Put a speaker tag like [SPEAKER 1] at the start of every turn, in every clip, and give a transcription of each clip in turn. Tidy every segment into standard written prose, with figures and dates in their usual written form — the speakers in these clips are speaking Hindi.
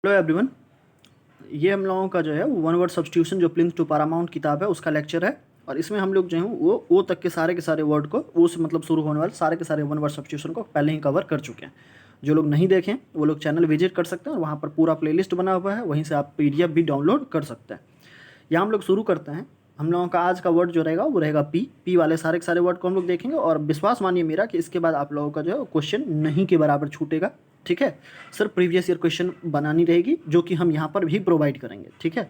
[SPEAKER 1] Hello everyone. ये हम लोगों का जो है वन वर्ड सब्स्टिट्यूशन जो प्लिंथ टू पैरामाउंट किताब है उसका लेक्चर है। और इसमें हम लोग जो है वो ओ तक के सारे वर्ड को ओ से मतलब शुरू होने वाले सारे के सारे वन वर्ड सब्स्टिट्यूशन को पहले ही कवर कर चुके हैं। जो लोग नहीं देखें वो लोग चैनल विजिट कर सकते हैं और वहाँ पर पूरा प्लेलिस्ट बना हुआ है, वहीं से आप PDF भी डाउनलोड कर सकते हैं। यहाँ हम लोग शुरू करते हैं। हम लोगों का आज का वर्ड जो रहेगा वो रहेगा पी वाले सारे के सारे वर्ड को हम लोग देखेंगे और विश्वास मानिए मेरा कि इसके बाद आप लोगों का जो है क्वेश्चन नहीं के बराबर छूटेगा। ठीक है, सिर्फ प्रीवियस ईयर क्वेश्चन बनानी रहेगी जो कि हम यहाँ पर भी प्रोवाइड करेंगे। ठीक है,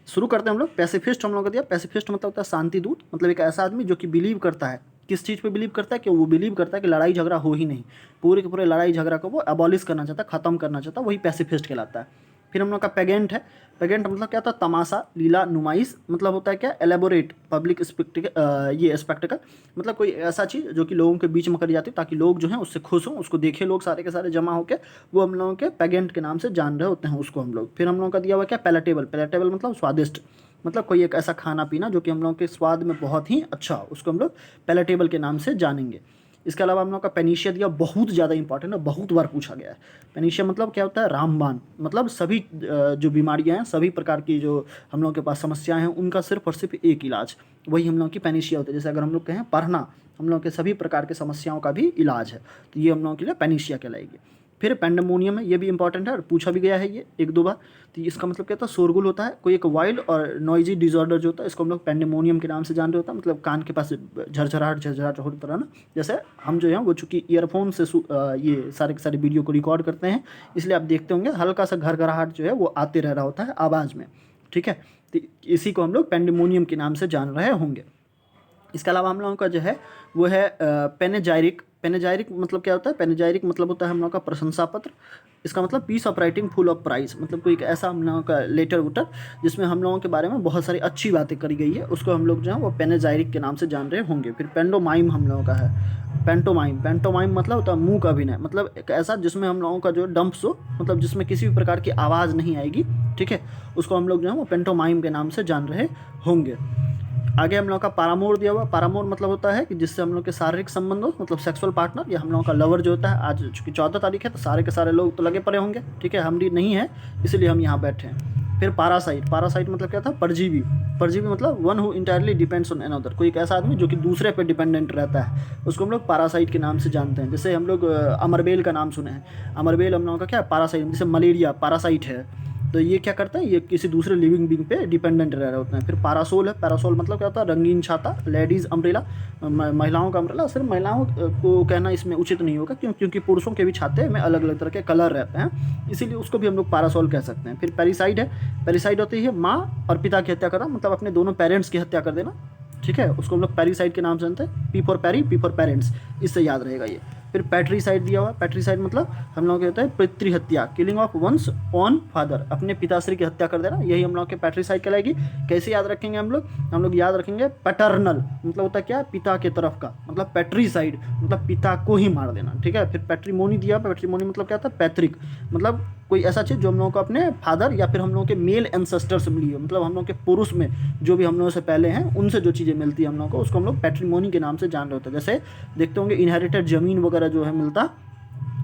[SPEAKER 1] शुरू करते हैं हम लोग। पैसिफिस्ट हम लोग का दिया। पैसिफिस्ट मतलब होता है शांति दूत, मतलब एक ऐसा आदमी जो कि बिलीव करता है, किस चीज़ पे बिलीव करता है कि वो बिलीव करता है कि लड़ाई झगड़ा हो ही नहीं, पूरे के पूरे लड़ाई झगड़ा को वो अबॉलिश करना चाहता है, ख़त्म करना चाहता है, वही पैसिफिस्ट कहलाता है। फिर हम लोग का पेगेंट है। पेगेंट मतलब क्या होता है? तमाशा, लीला, नुमाइश, मतलब होता है क्या? एलेबोरेट पब्लिक ये स्पेक्टिकल, मतलब कोई ऐसा चीज़ जो कि लोगों के बीच में करी जाती है ताकि लोग जो हैं उससे खुश हों, उसको देखें लोग सारे के सारे जमा होकर, वो हम लोगों के पेगेंट के नाम से जान रहे होते हैं उसको हम लोग। फिर हम लोगों का दिया हुआ क्या? पैलेटेबल। पैलेटेबल मतलब स्वादिष्ट, मतलब कोई एक ऐसा खाना पीना जो कि हम लोगों के स्वाद में बहुत ही अच्छा, उसको हम लोग पैलेटेबल के नाम से जानेंगे। इसके अलावा हम लोग का पेनिशिया दिया, बहुत ज़्यादा इंपॉर्टेंट है, बहुत बार पूछा गया है। पेनिशिया मतलब क्या होता है? रामबाण, मतलब सभी जो बीमारियां हैं, सभी प्रकार की जो हम लोग के पास समस्याएं हैं उनका सिर्फ और सिर्फ एक इलाज, वही हम लोग की पेनिशिया होती है। जैसे अगर हम लोग कहें पढ़ना, हम लोग के सभी प्रकार के समस्याओं का भी इलाज है, तो ये हम लोगों के लिए पेनिशिया कहलाएगी। फिर पेंडेमोनियम है, ये भी इंपॉर्टेंट है और पूछा भी गया है ये एक दो बार। तो इसका मतलब क्या होता है? शोरगुल होता है, कोई एक वाइल्ड और नॉइजी डिसऑर्डर जो होता है, इसको हम लोग पेंडेमोनियम के नाम से जान रहे होता है। मतलब कान के पास झरझराहट होता है ना, जैसे हम जो है वो चूँकि ईयरफोन से ये सारे के सारे वीडियो को रिकॉर्ड करते हैं, इसलिए आप देखते होंगे हल्का सा घरघराहट जो है वो आते रह रहा होता है आवाज़ में। ठीक है, तो इसी को हम लोग पेंडेमोनियम के नाम से जान रहे होंगे। इसके अलावा हम लोगों का जो है वो है पेनेजाइरिक। पेनेजाइरिक मतलब क्या होता है? पेनेजाइरिक मतलब होता है हम लोगों का प्रशंसा पत्र। इसका मतलब piece of writing full of praise, मतलब कोई एक ऐसा हम लोगों का लेटर वुटर जिसमें हम लोगों के बारे में बहुत सारी अच्छी बातें करी गई है, उसको हम लोग जो है वो पेनेजाइरिक के नाम से जान रहे होंगे। फिर पेंडोमाइम हम लोगों का है। पेंटोमाइम, पेंटोमाइम मतलब होता है मूक अभिनय, मतलब एक ऐसा जिसमें हम लोगों का जो डंप्स हो, मतलब जिसमें किसी भी प्रकार की आवाज़ नहीं आएगी। ठीक है, उसको हम लोग जो है वो पेंटोमाइम के नाम से जान रहे होंगे। आगे हम लोग का पारामोर दिया हुआ। पारामोर मतलब होता है कि जिससे हम लोग के शारीरिक संबंध हो, मतलब सेक्सुअल पार्टनर, या हम लोगों का लवर जो होता है। आज चूँकि 14 तारीख है तो सारे के सारे लोग तो लगे पड़े होंगे। ठीक है, हम नहीं है इसलिए हम यहाँ बैठे हैं। फिर पारासाइट। पारासाइट मतलब क्या था? परजीवी। परजीवी मतलब one who entirely depends on another, कोई एक ऐसा आदमी जो कि दूसरे पे डिपेंडेंट रहता है, उसको हम लोग पारासाइट के नाम से जानते हैं। जैसे हम लोग अमरबेल का नाम सुने हैं। अमरबेल हम लोगों का क्या है? पारासाइट। जैसे मलेरिया पारासाइट है, तो ये क्या करता है? ये किसी दूसरे लिविंग बींग पे डिपेंडेंट रह रहे होते हैं। फिर पैरासोल है। पैरासोल मतलब क्या होता है? रंगीन छाता, लेडीज़ अम्ब्रेला, महिलाओं का अम्ब्रेला। सिर्फ महिलाओं को कहना इसमें उचित नहीं होगा, क्योंकि पुरुषों के भी छाते में अलग अलग तरह के कलर रहते हैं, इसीलिए उसको भी हम लोग पैरासोल कह सकते हैं। फिर पेरिसाइड है। पेरिसाइड होती है माँ और पिता की हत्या करना, मतलब अपने दोनों पेरेंट्स की हत्या कर देना। ठीक है, उसको हम लोग पेरिसाइड के नाम से जानते हैं। P for parri, P for parents, इससे याद रहेगा ये। फिर पैट्रीसाइड दिया हुआ। पैट्रीसाइड मतलब हम लोग कहते हैं पितृ हत्या, killing of one's own father, अपने पिताश्री की हत्या कर देना, यही हम लोग के पैट्रीसाइड कहलाएगी। कैसे याद रखेंगे हम लोग? हम लोग याद रखेंगे पैटर्नल, मतलब होता है क्या? पिता के तरफ का, मतलब पैट्रीसाइड मतलब पिता को ही मार देना। ठीक है, फिर पैट्रीमोनी दिया। पैट्रीमोनी मतलब क्या था? पैतृक, मतलब कोई ऐसा चीज़ जो हम लोगों को अपने फादर या फिर हम लोगों के मेल एंसेस्टर से मिली हो, मतलब हम लोग के पुरुष में जो भी हम लोगों से पहले हैं उनसे जो चीज़ें मिलती है हम लोगों को, उसको हम लोग पैट्रीमोनी के नाम से जान रहे होते हैं। जैसे देखते होंगे इनहेरिटेड ज़मीन वगैरह जो है मिलता,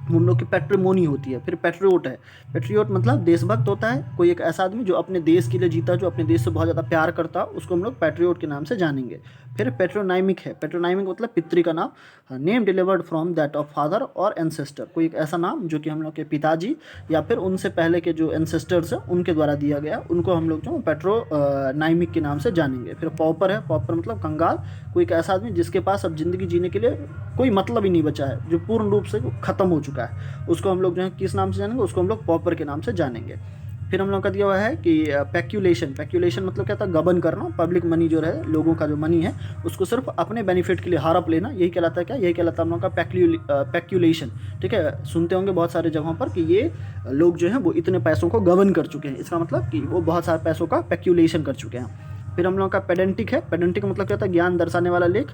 [SPEAKER 1] हम लोग की पैट्रिमोनी होती है। फिर पैट्रियोट है। पैट्रियोट मतलब देशभक्त होता है, कोई एक ऐसा आदमी जो अपने देश के लिए जीता, जो अपने देश से बहुत ज़्यादा प्यार करता, उसको हम लोग पैट्रियोट के नाम से जानेंगे। फिर पेट्रोनाइमिक है। पेट्रोनाइमिक मतलब पितृ का नाम, name delivered from that of father और एंसेस्टर, कोई एक ऐसा नाम जो कि हम लोग के पिताजी या फिर उनसे पहले के जो एंसेस्टर्स हैं उनके द्वारा दिया गया, उनको हम लोग जो पेट्रोनाइमिक के नाम से जानेंगे। फिर पॉपर है। पॉपर मतलब कंगाल, कोई एक ऐसा आदमी जिसके पास अब ज़िंदगी जीने के लिए कोई मतलब ही नहीं बचा है, जो पूर्ण रूप से ख़त्म हो चुका है, उसको हम लोग जो है किस नाम से जानेंगे? उसको हम लोग पॉपर के नाम से जानेंगे। फिर हम लोग का दिया हुआ है कि पैक्यूलेशन। पैक्यूलेशन मतलब क्या था? गबन करना, पब्लिक मनी जो है, लोगों का जो मनी है उसको सिर्फ अपने बेनिफिट के लिए हड़प लेना, यही कहलाता है क्या? यही कहलाता है हम लोग का पैक्यूलेशन। ठीक है, सुनते होंगे बहुत सारे जगहों पर कि ये लोग जो हैं वो इतने पैसों को गबन कर चुके हैं, इसका मतलब कि वो बहुत सारे पैसों का पैक्यूलेशन कर चुके हैं। फिर हम लोग का पेडेंटिक है। पेडेंटिक मतलब क्या होता है? ज्ञान दर्शाने वाला लेख,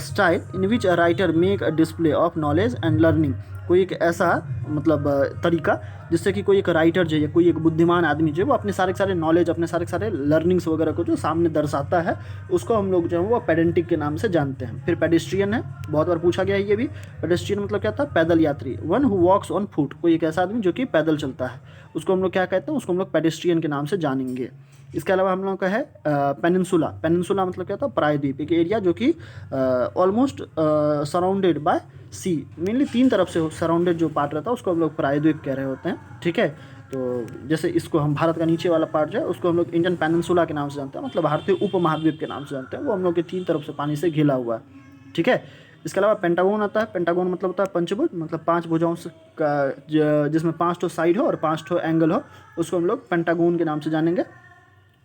[SPEAKER 1] style in which a writer make a display of knowledge and learning, कोई एक ऐसा मतलब तरीका जिससे कि कोई एक राइटर जो है, कोई एक बुद्धिमान आदमी जो है, वो अपने सारे के सारे नॉलेज, अपने सारे के सारे लर्निंग्स वगैरह को जो सामने दर्शाता है, उसको हम लोग जो है वो पेडेंटिक के नाम से जानते हैं। फिर पेडेस्ट्रियन है, बहुत बार पूछा गया है ये भी। पेडेस्ट्रियन मतलब क्या था? पैदल यात्री। One who walks on foot, कोई एक ऐसा आदमी जो कि पैदल चलता है, उसको हम लोग क्या कहते हैं? उसको हम लोग पेडेस्ट्रियन के नाम से जानेंगे। इसके अलावा हम लोग का है पेनिनसुला। पेनिनसुला मतलब क्या था? प्रायद्वीप, एक एरिया जो कि almost surrounded by sea, mainly 3 तरफ से सराउंडेड जो पार्ट रहता है उसको हम लोग प्रायद्वीप कह रहे होते हैं, ठीक है। तो जैसे इसको हम भारत का नीचे वाला पार्ट जो है उसको हम लोग इंडियन पेनिनसुला के नाम से जानते हैं, मतलब भारतीय उपमहाद्वीप के नाम से जानते हैं। वो हम लोग के 3 तरफ से पानी से घिरा हुआ है, ठीक है। इसके अलावा पेंटागोन आता है। पेंटागोन मतलब होता है पंचभुज, मतलब 5 भुजाओं से का जिसमें 5 ठो साइड हो और 5 ठो एंगल हो, उसको हम लोग पेंटागोन के नाम से जानेंगे।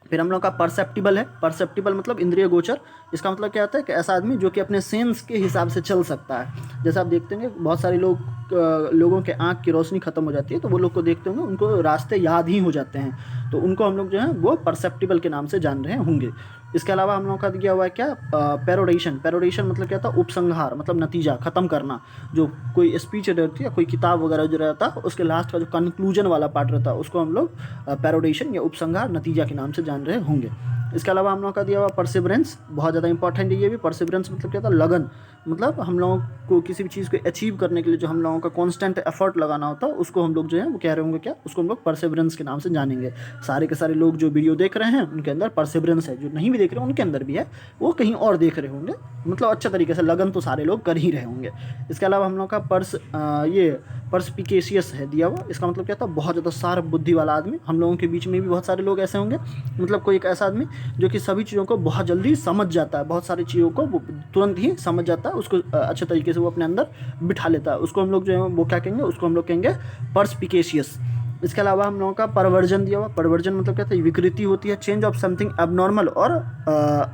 [SPEAKER 1] फिर हम लोग का परसेप्टिबल है। परसेप्टिबल मतलब इंद्रिय गोचर। इसका मतलब क्या होता है कि ऐसा आदमी जो कि अपने सेंस के हिसाब से चल सकता है। जैसे आप देखते होंगे बहुत सारे लोगों के आँख की रोशनी खत्म हो जाती है, तो वो लोग को देखते होंगे उनको रास्ते याद ही हो जाते हैं, तो उनको हम लोग जो है वो परसेप्टिबल के नाम से जान रहे होंगे। इसके अलावा हम लोगों का दिया हुआ है क्या? पेरोडेशन। पेरोडेशन मतलब क्या था? उपसंहार, मतलब नतीजा, ख़त्म करना। जो कोई स्पीच रहती है, कोई किताब वगैरह जो रहता है, उसके लास्ट का जो कंक्लूजन वाला पार्ट रहता है, उसको हम लोग पेरोडेशन या उपसंहार, नतीजा के नाम से जान रहे होंगे। इसके अलावा हम लोग का दिया हुआ परसिवरेंस, बहुत ज़्यादा इंपॉर्टेंट है ये भी। परसिवरेंस मतलब क्या था? लगन, मतलब हम लोगों को किसी भी चीज़ को अचीव करने के लिए जो हम लोगों का कांस्टेंट एफर्ट लगाना होता है, उसको हम लोग जो है वो कह रहे होंगे क्या? उसको हम लोग परसिवरेंस के नाम से जानेंगे। सारे के सारे लोग जो वीडियो देख रहे हैं उनके अंदर परसिवरेंस है, जो नहीं भी देख रहे हैं उनके अंदर भी है, वो कहीं और देख रहे होंगे, मतलब अच्छे तरीके से लगन तो सारे लोग कर ही रहे होंगे। इसके अलावा हम लोग का ये परस्पिकेशियस है दिया हुआ। इसका मतलब क्या था? बहुत ज़्यादा शार्प बुद्धि वाला आदमी। हम लोगों के बीच में भी बहुत सारे लोग ऐसे होंगे, मतलब कोई एक ऐसा आदमी जो कि सभी चीज़ों को बहुत जल्दी समझ जाता है, बहुत सारी चीज़ों को वो तुरंत ही समझ जाता है, उसको अच्छे तरीके से वो अपने अंदर बिठा लेता है, उसको हम लोग जो है वो क्या कहेंगे? उसको हम लोग कहेंगे परस्पिकेशियस। इसके अलावा हम लोगों का परवर्जन दिया हुआ। परवर्जन मतलब क्या था? विकृति होती है, चेंज ऑफ समथिंग एबनॉर्मल और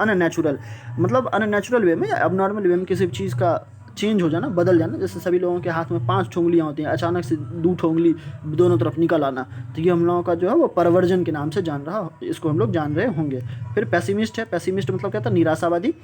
[SPEAKER 1] अननेचुरल, मतलब अननेचुरल वे में या एबनॉर्मल वे में किसी भी चीज़ का चेंज हो जाना, बदल जाना। जैसे सभी लोगों के हाथ में 5 उंगलियां होती हैं, अचानक से 2 उंगली दोनों तरफ निकल आना, तो ये हम लोगों का जो है वो परवर्जन के नाम से जान रहा, इसको हम लोग जान रहे होंगे। फिर पेसिमिस्ट है। पेसिमिस्ट मतलब क्या था? निराशावादी,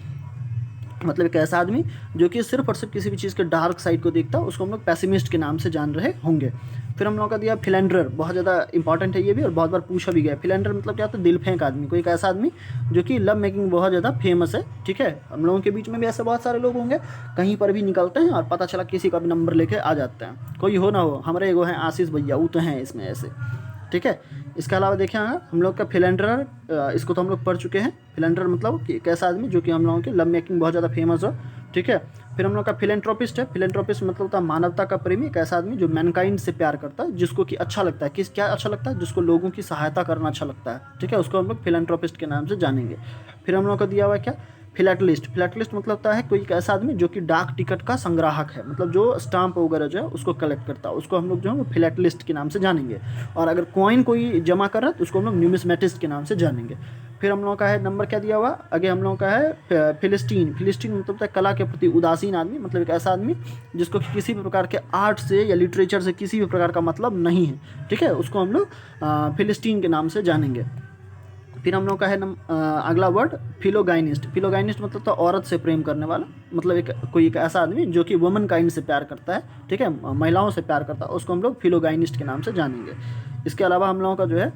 [SPEAKER 1] मतलब एक ऐसा आदमी जो कि सिर्फ और सिर्फ किसी भी चीज़ के डार्क साइड को देखता है, उसको हम लोग पेसिमिस्ट के नाम से जान रहे होंगे। फिर हम लोगों का दिया फिलेंडर, बहुत ज़्यादा इंपॉर्टेंट है ये भी और बहुत बार पूछा भी गया। फिलेंडर मतलब क्या होता है? दिल फेंक आदमी, कोई एक ऐसा आदमी जो कि लव मेकिंग बहुत ज़्यादा फेमस है, ठीक है। हम लोगों के बीच में भी ऐसे बहुत सारे लोग होंगे, कहीं पर भी निकलते हैं और पता चला किसी का भी नंबर लेके आ जाते हैं। कोई हो ना हो, हमारे एगो हैं आशीष भैया, वो तो हैं इसमें ऐसे, ठीक है। इसके अलावा देखें हम लोग का फिलेंडर, इसको तो हम लोग पढ़ चुके हैं। फिलेंडर मतलब कि एक ऐसा आदमी जो कि हम लोगों के लव मेकिंग बहुत ज़्यादा फेमस हो, ठीक है। फिर हम लोग का फिलेंथ्रोपिस्ट है। फिलेंथ्रोपिस्ट मतलब होता है मानवता का प्रेमी, एक ऐसा आदमी जो मैनकाइंड से प्यार करता है, जिसको कि अच्छा लगता है, किस क्या अच्छा लगता है? जिसको लोगों की सहायता करना अच्छा लगता है, ठीक है, उसको हम लोग फिलेंथ्रोपिस्ट के नाम से जानेंगे। फिर हम लोग का दिया हुआ है क्या? फिलैटलिस्ट। फिलैटलिस्ट मतलब होता है कोई एक ऐसा आदमी जो कि डाक टिकट का संग्राहक है, मतलब जो स्टाम्प वगैरह जो है उसको कलेक्ट करता है, उसको हम लोग जो है वो फिलैटलिस्ट के नाम से जानेंगे। और अगर कॉइन कोई जमा कर रहा है तो उसको हम लोग न्यूमिस्मेटिस्ट के नाम से जानेंगे। फिर हम लोगों का है नंबर क्या दिया हुआ आगे? हम लोगों का है फिलिस्टीन। फिलिस्टीन मतलब होता है कला के प्रति उदासीन आदमी, मतलब एक ऐसा आदमी जिसको किसी भी प्रकार के आर्ट से या लिटरेचर से किसी भी प्रकार का मतलब नहीं है, ठीक है, उसको हम लोग फिलिस्टीन के नाम से जानेंगे। फिर हम लोग का है अगला वर्ड फिलोगाइनिस्ट। फिलोगाइनिस्ट मतलब तो औरत से प्रेम करने वाला, मतलब एक कोई एक ऐसा आदमी जो कि वुमन काइंड से प्यार करता है, ठीक है, महिलाओं से प्यार करता है, उसको हम लोग फिलोगाइनिस्ट के नाम से जानेंगे। इसके अलावा हम लोगों का जो है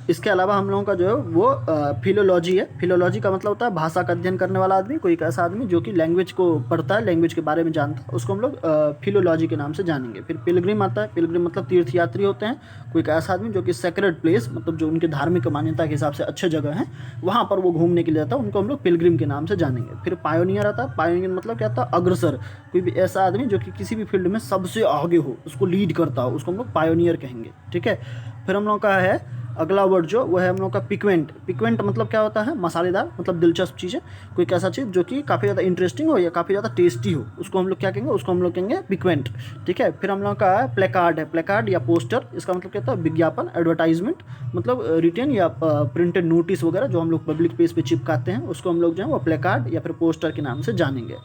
[SPEAKER 1] इसके अलावा हम लोगों का जो है वो फिलोलॉजी है। फिलोलॉजी का मतलब होता है भाषा का अध्ययन करने वाला आदमी, कोई एक ऐसा आदमी जो कि लैंग्वेज को पढ़ता है, लैंग्वेज के बारे में जानता है, उसको हम लोग फिलोलॉजी के नाम से जानेंगे। फिर पिलग्रिम आता है। पिलग्रिम मतलब तीर्थयात्री होते हैं, कोई एक ऐसा आदमी जो कि सेक्रेड प्लेस, मतलब जो उनके धार्मिक मान्यता के हिसाब से अच्छे जगह हैं वहाँ पर वो घूमने के लिए जाता है, उनको हम लोग पिलग्रिम के नाम से जानेंगे। फिर पायोनियर आता है। पायोनियर मतलब क्या था? अग्रसर, कोई भी ऐसा आदमी जो कि किसी भी फील्ड में सबसे आगे हो, उसको लीड करता हो, उसको हम लोग पायोनियर कहेंगे, ठीक है। फिर हम लोग का है अगला वर्ड जो वो है हम लोग का पिक्वेंट। पिक्वेंट मतलब क्या होता है? मसालेदार, मतलब दिलचस्प चीज़ है, कोई कैसा चीज़ जो कि काफ़ी ज़्यादा इंटरेस्टिंग हो या काफ़ी ज़्यादा टेस्टी हो, उसको हम लोग क्या कहेंगे? उसको हम लोग कहेंगे पिक्वेंट, ठीक है। फिर हम लोग का प्लेकार्ड है। प्लेकार्ड या पोस्टर, इसका मतलब क्या होता है? विज्ञापन, एडवर्टाइजमेंट, मतलब रिटन या प्रिंटेड नोटिस वगैरह जो हम लोग पब्लिक प्लेस पे चिपकाते हैं, उसको हम लोग जो है वो प्लेकार्ड या फिर पोस्टर के नाम से जानेंगे।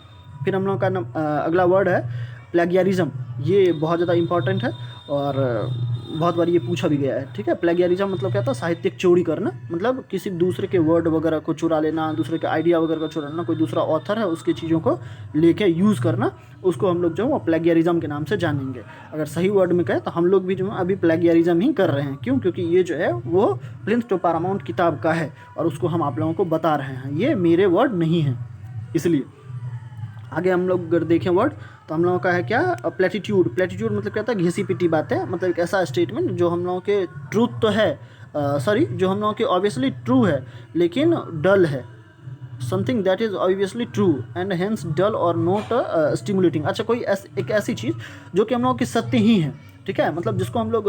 [SPEAKER 1] फिर हम लोग का अगला वर्ड है प्लेगियरिज्म। ये बहुत ज़्यादा इंपॉर्टेंट है और बहुत बार ये पूछा भी गया है, ठीक है। प्लेगियरिज्म मतलब क्या था, साहित्यिक चोरी करना, मतलब किसी दूसरे के वर्ड वगैरह को चुरा लेना, दूसरे के आइडिया वगैरह को चुराना, कोई दूसरा ऑथर है उसकी चीज़ों को लेके यूज़ करना, उसको हम लोग जो है वो प्लेगियरिज्म के नाम से जानेंगे। अगर सही वर्ड में कहें तो हम लोग भी जो है अभी प्लेगियरिज्म ही कर रहे हैं। क्यों? क्योंकि ये जो है वो प्लिंथ टू पैरामाउंट किताब का है और उसको हम आप लोगों को बता रहे हैं, ये मेरे वर्ड नहीं हैं। इसलिए आगे हम लोग अगर देखें वर्ड तो हम लोगों का है क्या, प्लेटिट्यूड। प्लेटिट्यूड मतलब क्या होता है, घिसी पिटी बातें, मतलब एक ऐसा स्टेटमेंट जो हम लोगों के ट्रूथ तो है, सॉरी जो हम लोगों के ऑब्वियसली ट्रू है लेकिन डल है, something that is obviously true and hence dull और नॉट स्टिमुलेटिंग। अच्छा, कोई एक ऐसी चीज़ जो कि हम लोगों की सत्य ही है, ठीक है, मतलब जिसको हम लोग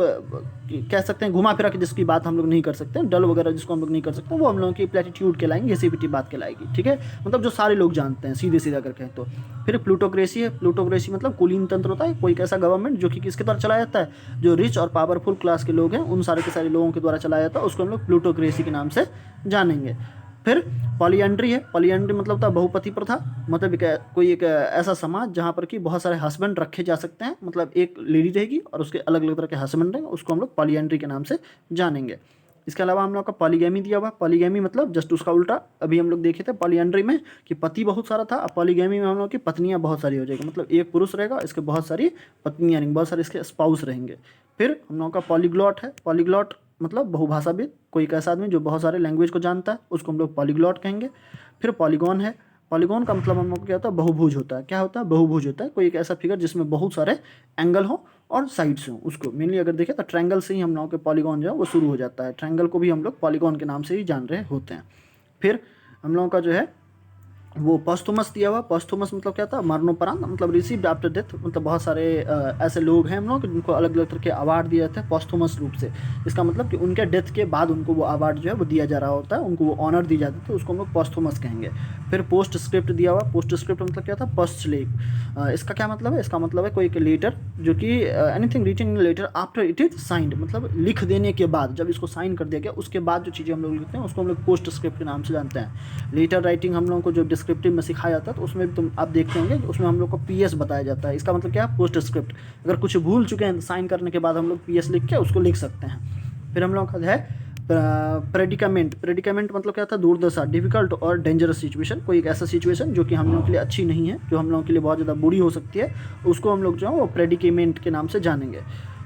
[SPEAKER 1] कह सकते हैं घुमा फिरा के जिसकी बात हम लोग नहीं कर सकते, डल वगैरह जिसको हम लोग नहीं कर सकते, वो हम लोगों की प्लेटिट्यूड कहलाएंगे, घिसी-पिटी बात कहलाएगी, ठीक है, मतलब जो सारे लोग जानते हैं सीधे सीधा अगर कहें तो। फिर प्लूटोक्रेसी है। प्लूटोक्रेसी मतलब कुलीन तंत्र होता है, कोई एक ऐसा गवर्नमेंट जो कि किसके द्वारा चलाया जाता है, जो रिच और पावरफुल क्लास के लोग हैं उन सारे के सारे लोगों के द्वारा चलाया जाता है, उसको हम लोग प्लूटोक्रेसी के नाम से जानेंगे। फिर पॉलीएंड्री है। पॉलीएंड्री मतलब होता है बहुपति प्रथा, मतलब कोई एक ऐसा समाज जहाँ पर कि बहुत सारे हस्बैंड रखे जा सकते हैं, मतलब एक लेडी रहेगी और उसके अलग अलग तरह के हस्बैंड रहेंगे, उसको हम लोग पॉलीएंड्री के नाम से जानेंगे। इसके अलावा हम लोग का पॉलीगैमी दिया हुआ। पॉलीगैमी मतलब जस्ट उसका उल्टा, अभी हम लोग देखे थे पॉलीएंड्री में कि पति बहुत सारा था, अब पॉलीगैमी में हम लोग की पत्नियां बहुत सारी हो जाएगी, मतलब एक पुरुष रहेगा इसके बहुत सारी पत्नियां रहेंगी, बहुत सारे इसके स्पाउस रहेंगे। फिर हम लोगों का पॉलीग्लॉट है। पॉलीग्लॉट मतलब बहुभाषाविद, कोई एक ऐसा आदमी जो बहुत सारे लैंग्वेज को जानता है, उसको हम लोग पॉलीग्लॉट कहेंगे। फिर पॉलीगॉन है। पॉलीगॉन का मतलब हम लोग को क्या होता है, बहुभुज होता है। क्या होता है, बहुभुज होता है, कोई एक ऐसा फिगर जिसमें बहुत सारे एंगल हो और साइड्स हों। उसको मेनली अगर देखें तो ट्रायंगल से ही हम लोगों के पॉलीगॉन जो है वो शुरू हो जाता है, ट्रायंगल को भी हम लोग पॉलीगॉन के नाम से ही जान रहे होते हैं। फिर हम लोगों का जो है वो पॉस्थुमस दिया हुआ। पॉस्थुमस मतलब क्या था, मरणोपरांत, मतलब रिसीव्ड आफ्टर डेथ, मतलब बहुत सारे ऐसे लोग हैं हम लोग जिनको अलग अलग तरह के अवार्ड दिए जाते हैं पॉस्थुमस रूप से। इसका मतलब कि उनके डेथ के बाद उनको वो अवार्ड जो है वो दिया जा रहा होता है, उनको वो ऑनर दी जाती है, उसको हम लोग पॉस्थुमस कहेंगे। फिर पोस्ट स्क्रिप्ट दिया हुआ। पोस्ट स्क्रिप्ट मतलब क्या था, पश्च लेख। इसका क्या मतलब है, इसका मतलब है कोई एक लेटर जो कि anything written in letter after it is signed, मतलब लिख देने के बाद, जब इसको साइन कर दिया गया उसके बाद जो चीज़ें हम लोग लिखते हैं उसको हम लोग पोस्ट स्क्रिप्ट के नाम से जानते हैं। लेटर राइटिंग हम लोगों को जो डिस्क्रिप्टिव में सिखाया जाता है तो उसमें भी तुम आप देखते होंगे कि उसमें हम लोग को पीएस बताया जाता है। इसका मतलब क्या है, पोस्ट स्क्रिप्ट। अगर कुछ भूल चुके हैं साइन करने के बाद हम लोग पीएस लिख के उसको लिख सकते हैं। फिर हम लोग का है प्रेडिकामेंट। प्रेडिकामेंट मतलब क्या था, दुर्दशा, डिफिकल्ट और डेंजरस सिचुएशन, कोई एक ऐसा सिचुएशन जो कि हम लोगों के लिए अच्छी नहीं है, जो हम लोगों के लिए बहुत ज़्यादा बुरी हो सकती है, उसको हम लोग जो है वो प्रेडिकेमेंट के नाम से जानेंगे।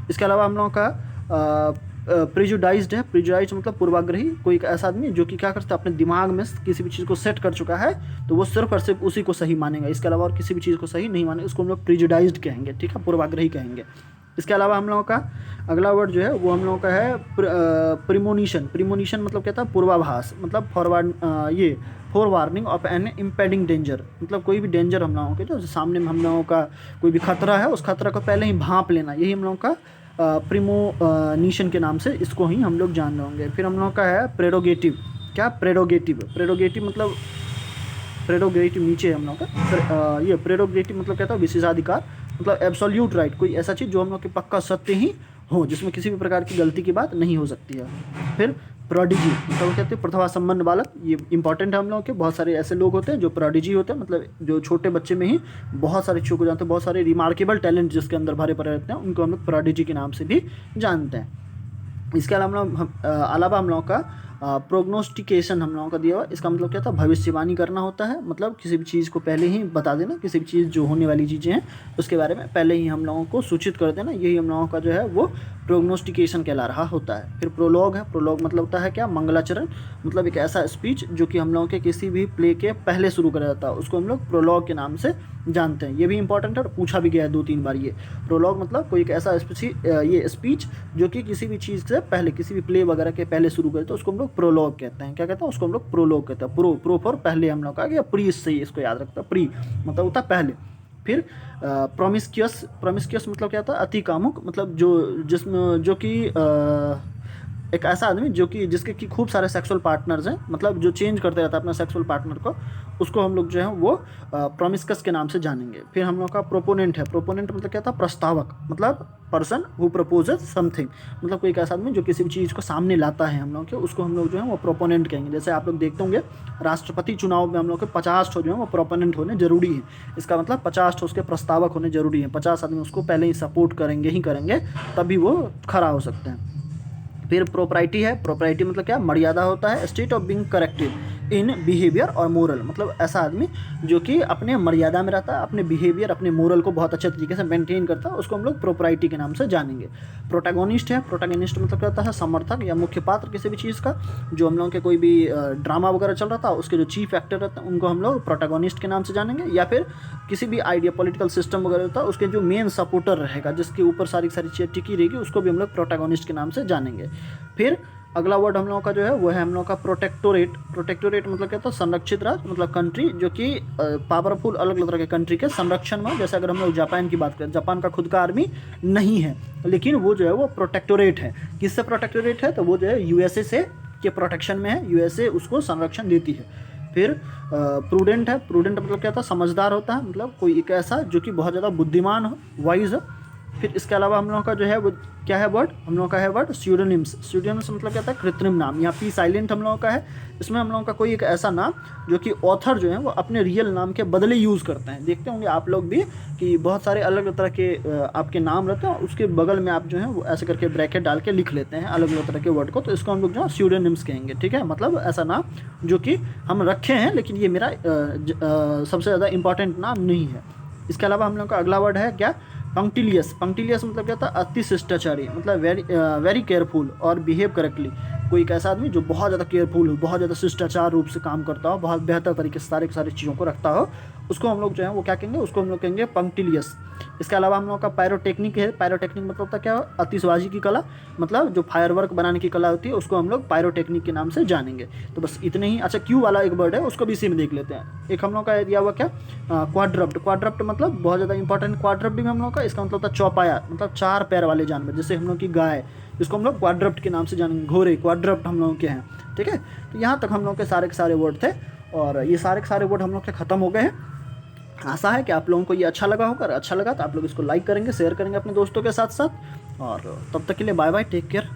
[SPEAKER 1] इसके अलावा हम लोगों का प्रिजुडाइज्ड है। प्रिजुडाइज मतलब पूर्वाग्रही, कोई एक ऐसा आदमी जो कि क्या करता है, अपने दिमाग में किसी भी चीज़ को सेट कर चुका है तो वो सिर्फ और सिर्फ उसी को सही मानेगा, इसके अलावा और किसी भी चीज़ को सही नहीं मानेगा, उसको हम लोग प्रिजुडाइज्ड कहेंगे, ठीक है, पूर्वाग्रही कहेंगे। इसके अलावा हम लोगों का अगला वर्ड जो है वो हम लोगों का है प्रिमोनिशन। प्रिमोनिशन मतलब क्या था, पूर्वाभास, मतलब ये forewarning of an impending danger, मतलब कोई भी डेंजर हम लोगों के जो सामने में हम लोगों का कोई भी खतरा है उस खतरा को पहले ही भांप लेना, यही हम लोगों का प्रिमोनिशन के नाम से इसको ही हम लोग जान रहे होंगे। फिर हम लोगों का है प्रेरोगेटिव। क्या, प्रेरोगेटिव। प्रेरोगेटिव मतलब प्रेरोगेटिव नीचे है हम लोग का, ये प्रेरोगेटिव मतलब क्या था, विशेषाधिकार, मतलब एब्सोल्यूट राइट, कोई ऐसा चीज़ जो हम लोग के पक्का सत्य ही हो, जिसमें किसी भी प्रकार की गलती की बात नहीं हो सकती है। फिर प्रोडिजी मतलब कहते हैं प्रतिभा संपन्न बालक, ये इंपॉर्टेंट है हम लोगों के। बहुत सारे ऐसे लोग होते हैं जो प्रोडिजी होते हैं, मतलब जो छोटे बच्चे में ही बहुत सारे चीज़ों को जानते हैं, बहुत सारे रिमार्केबल टैलेंट जिसके अंदर भरे पड़े रहते हैं, उनको हम लोग प्रोडिजी के नाम से भी जानते हैं। इसके अलावा हम लोगों का प्रोग्नोस्टिकेशन हम लोगों का दिया हुआ। इसका मतलब क्या था, भविष्यवाणी करना होता है, मतलब किसी भी चीज़ को पहले ही बता देना, किसी भी चीज़ जो होने वाली चीज़ें हैं उसके बारे में पहले ही हम लोगों को सूचित कर देना, यही हम लोगों का जो है वो प्रोग्नोस्टिकेशन कहला रहा होता है। फिर प्रोलॉग है। प्रोलॉग मतलब होता है क्या, मंगलाचरण, मतलब एक ऐसा स्पीच जो कि हम लोगों के किसी भी प्ले के पहले शुरू करा जाता है, उसको हम लोग प्रोलॉग के नाम से जानते हैं। ये भी इंपॉर्टेंट है और पूछा भी गया है 2-3 बार। ये प्रोलॉग मतलब कोई एक ऐसा ये स्पीच जो कि किसी भी चीज़ से पहले, किसी भी प्ले वगैरह के पहले शुरू करते हैं, उसको हम लोग प्रोलॉग कहते हैं। क्या कहते हैं, उसको हम लोग प्रोलॉग कहते हैं। प्रो फॉर पहले हम लोग का, या प्री से ही इसको याद रखता है, प्री मतलब होता है पहले। फिर प्रोमिस्क्यूअस। प्रोमिस्क्यूअस मतलब क्या था, अति कामुक, मतलब जो जिसमें जो कि एक ऐसा आदमी जो कि जिसके कि खूब सारे सेक्सुअल पार्टनर्स हैं, मतलब जो चेंज करते रहता है अपना सेक्सुअल पार्टनर को, उसको हम लोग जो है वो प्रोमिस्कस के नाम से जानेंगे। फिर हम लोग का प्रोपोनेंट है। प्रोपोनेंट मतलब क्या था? प्रस्तावक, मतलब पर्सन हु प्रपोजेज समथिंग, मतलब कोई एक ऐसा आदमी जो किसी भी चीज़ को सामने लाता है हम लोग के, उसको हम लोग जो है वो प्रोपोनेंट कहेंगे। जैसे आप लोग देखते होंगे राष्ट्रपति चुनाव में हम लोग के 50 ठो जो है वो प्रोपोनेंट होने जरूरी है। इसका मतलब 50 ठो उसके प्रस्तावक होने जरूरी है। 50 आदमी उसको पहले ही सपोर्ट करेंगे ही करेंगे, तभी वो खड़ा हो सकते हैं। फिर प्रोप्राइटी है। प्रोप्राइटी मतलब क्या? मर्यादा होता है। State of being corrected in behaviour और मोरल, मतलब ऐसा आदमी जो कि अपने मर्यादा में रहता है, अपने बिहेवियर अपने मोरल को बहुत अच्छे तरीके से मेंटेन करता है, उसको हम लोग प्रोप्राइटी के नाम से जानेंगे। प्रोटैगोनिस्ट है। प्रोटैगोनिस्ट मतलब क्या होता है? समर्थक या मुख्य पात्र किसी भी चीज़ का। जो हम लोग के कोई भी ड्रामा वगैरह चल रहा था, उसके जो चीफ एक्टर रहते हैं उनको हम लोग प्रोटैगोनिस्ट के नाम से जानेंगे। या फिर किसी भी आइडिया पॉलिटिकल सिस्टम वगैरह होता है, उसके जो मेन सपोर्टर रहेगा, जिसके ऊपर सारी चीज़ें टिकी रहेगी, उसको भी हम लोग प्रोटैगोनिस्ट के नाम से जानेंगे। फिर अगला वर्ड हम लोगों का जो है वो है हम लोगों का प्रोटेक्टोरेट। प्रोटेक्टोरेट मतलब क्या था? संरक्षित राज्य, मतलब कंट्री जो कि पावरफुल अलग अलग तरह के कंट्री के संरक्षण में। जैसे अगर हम लोग जापान की बात करें, जापान का खुद का आर्मी नहीं है, लेकिन वो जो है वो प्रोटेक्टोरेट है। किससे प्रोटेक्टोरेट है? तो वो जो है यूएसए से के प्रोटेक्शन में है, यूएसए उसको संरक्षण देती है। फिर प्रूडेंट है। प्रूडेंट मतलब क्या था? समझदार होता है, मतलब कोई एक ऐसा जो कि बहुत ज़्यादा बुद्धिमान हो, वाइज हो। फिर इसके अलावा हम लोगों का जो है वो क्या है वर्ड? हम लोगों का है वर्ड स्यूडोनिम्स। स्यूडोनिम्स मतलब क्या था? कृत्रिम नाम। यहाँ पी साइलेंट हम लोगों का है। इसमें हम लोगों का कोई एक ऐसा नाम जो कि ऑथर जो है वो अपने रियल नाम के बदले यूज़ करते हैं। देखते होंगे आप लोग भी कि बहुत सारे अलग अलग तरह के आपके नाम रहते हैं, उसके बगल में आप जो है वो ऐसे करके ब्रैकेट डाल के लिख लेते हैं अलग अलग तरह के वर्ड को, तो इसको हम लोग जो है स्यूडोनिम्स कहेंगे। ठीक है, मतलब ऐसा नाम जो कि हम रखे हैं, लेकिन ये मेरा सबसे ज़्यादा इंपॉर्टेंट नाम नहीं है। इसके अलावा हम लोग का अगला वर्ड है क्या? पंक्टिलियस। पंक्टिलियस मतलब क्या था? अति शिष्टाचारी, मतलब वेरी केयरफुल और बिहेव करेक्टली। कोई एक ऐसा आदमी जो बहुत ज़्यादा केयरफुल हो, बहुत ज़्यादा शिष्टाचार रूप से काम करता हो, बहुत बेहतर तरीके से सारी चीज़ों को रखता हो, उसको हम लोग जो है वो क्या कहेंगे? उसको हम लोग कहेंगे पंक्टिलियस। इसके अलावा हम लोग का पायरोटेक्निक है। पायरोटेक्निक मतलब होता क्या? आतिशबाजी की कला, मतलब जो फायरवर्क बनाने की कला होती है, उसको हम लोग पायरोटेक्निक के नाम से जानेंगे। तो बस इतने ही। अच्छा, क्यू वाला एक वर्ड है, उसको भी इसी में देख लेते हैं। एक हम लोग का दिया हुआ क्या? क्वाड्रप्ट। क्वाड्रप्ट मतलब बहुत ज़्यादा इंपॉर्टेंट। क्वाड्रप्ट भी हम लोग का, इसका मतलब होता है चौपाया, मतलब 4 पैर वाले जानवर। जैसे हम लोग की गाय, इसको हम लोग क्वाड्रप्ट के नाम से जानेंगे। घोड़े क्वाड्रप्ट हम लोगों के हैं। ठीक है, तो यहाँ तक हम लोग के सारे वर्ड थे, और ये सारे वर्ड हम लोग के ख़त्म हो गए हैं। आशा है कि आप लोगों को ये अच्छा लगा होगा। अच्छा लगा तो आप लोग इसको लाइक करेंगे, शेयर करेंगे अपने दोस्तों के साथ साथ, और तब तक के लिए बाय बाय, टेक केयर।